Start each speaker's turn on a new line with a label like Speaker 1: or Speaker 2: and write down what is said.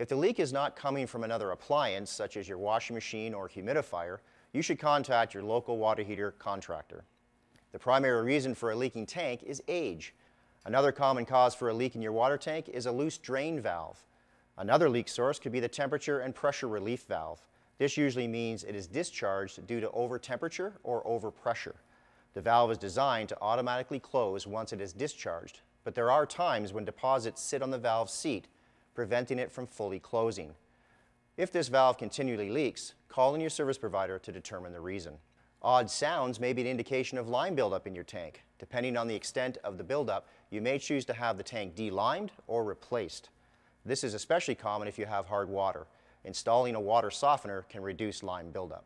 Speaker 1: If the leak is not coming from another appliance, such as your washing machine or humidifier, you should contact your local water heater contractor. The primary reason for a leaking tank is age. Another common cause for a leak in your water tank is a loose drain valve. Another leak source could be the temperature and pressure relief valve. This usually means it is discharged due to over temperature or overpressure. The valve is designed to automatically close once it is discharged, but there are times when deposits sit on the valve seat, preventing it from fully closing. If this valve continually leaks, call in your service provider to determine the reason. Odd sounds may be an indication of lime buildup in your tank. Depending on the extent of the buildup, you may choose to have the tank de-limed or replaced. This is especially common if you have hard water. Installing a water softener can reduce lime buildup.